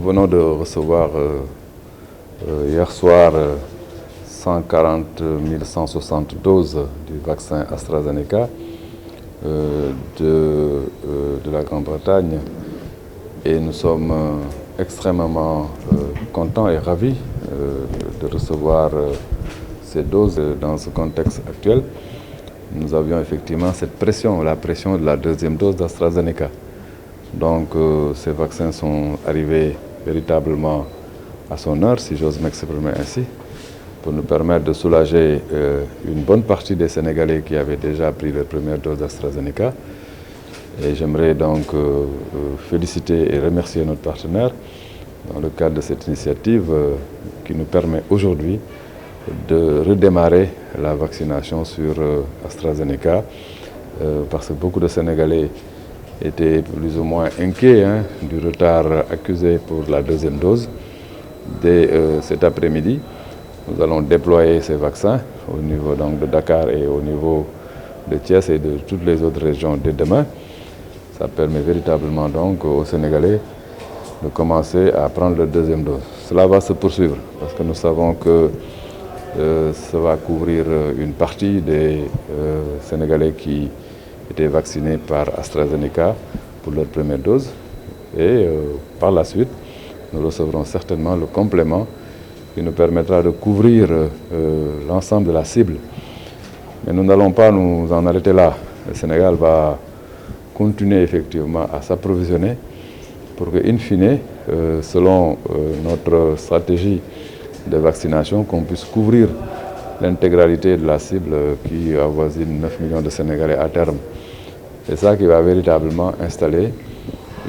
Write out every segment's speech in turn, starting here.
venons de recevoir hier soir 140 160 doses du vaccin AstraZeneca de la Grande-Bretagne et nous sommes extrêmement contents et ravis de recevoir ces doses dans ce contexte actuel. Nous avions effectivement cette pression, la pression de la deuxième dose d'AstraZeneca. Donc ces vaccins sont arrivés véritablement à son heure, si j'ose m'exprimer ainsi, pour nous permettre de soulager une bonne partie des Sénégalais qui avaient déjà pris leur première dose d'AstraZeneca. Et j'aimerais donc féliciter et remercier notre partenaire dans le cadre de cette initiative qui nous permet aujourd'hui de redémarrer la vaccination sur AstraZeneca parce que beaucoup de Sénégalais étaient plus ou moins inquiets du retard accusé pour la deuxième dose. Dès cet après-midi, nous allons déployer ces vaccins au niveau donc, de Dakar et au niveau de Thiès et de toutes les autres régions dès demain. Ça permet véritablement donc aux Sénégalais de commencer à prendre leur deuxième dose. Cela va se poursuivre parce que nous savons que ça va couvrir une partie des Sénégalais qui étaient vaccinés par AstraZeneca pour leur première dose. Et par la suite, nous recevrons certainement le complément qui nous permettra de couvrir l'ensemble de la cible. Mais nous n'allons pas nous en arrêter là. Le Sénégal va continuer effectivement à s'approvisionner pour que, in fine, selon notre stratégie de vaccination, qu'on puisse couvrir l'intégralité de la cible qui avoisine 9 millions de Sénégalais à terme. C'est ça qui va véritablement installer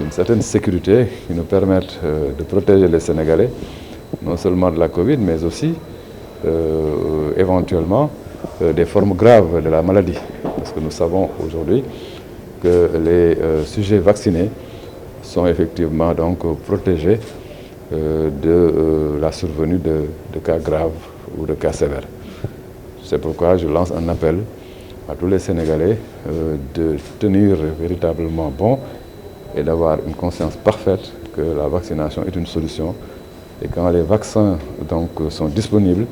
une certaine sécurité qui nous permette de protéger les Sénégalais, non seulement de la Covid, mais aussi éventuellement des formes graves de la maladie. Parce que nous savons aujourd'hui que les sujets vaccinés sont effectivement donc protégés de la survenue de cas graves ou de cas sévères. C'est pourquoi je lance un appel à tous les Sénégalais de tenir véritablement bon et d'avoir une conscience parfaite que la vaccination est une solution et quand les vaccins donc, sont disponibles,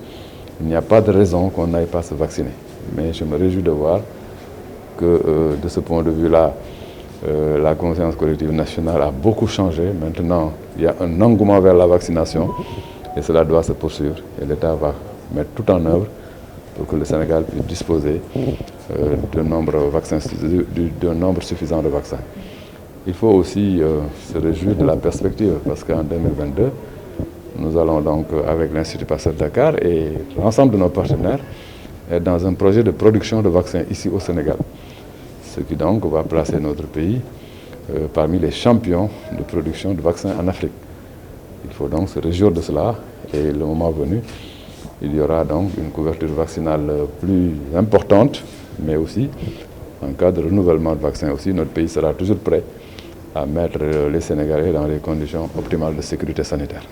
il n'y a pas de raison qu'on n'aille pas se vacciner. Mais je me réjouis de voir que de ce point de vue-là, la conscience collective nationale a beaucoup changé. Maintenant, il y a un engouement vers la vaccination et cela doit se poursuivre. Et l'État va mettre tout en œuvre pour que le Sénégal puisse disposer d'un nombre suffisant de vaccins. Il faut aussi se réjouir de la perspective parce qu'en 2022, nous allons donc, avec l'Institut Pasteur de Dakar et l'ensemble de nos partenaires, être dans un projet de production de vaccins ici au Sénégal. Ce qui donc va placer notre pays parmi les champions de production de vaccins en Afrique. Il faut donc se réjouir de cela et le moment venu, il y aura donc une couverture vaccinale plus importante, mais aussi en cas de renouvellement de vaccins aussi, notre pays sera toujours prêt à mettre les Sénégalais dans les conditions optimales de sécurité sanitaire.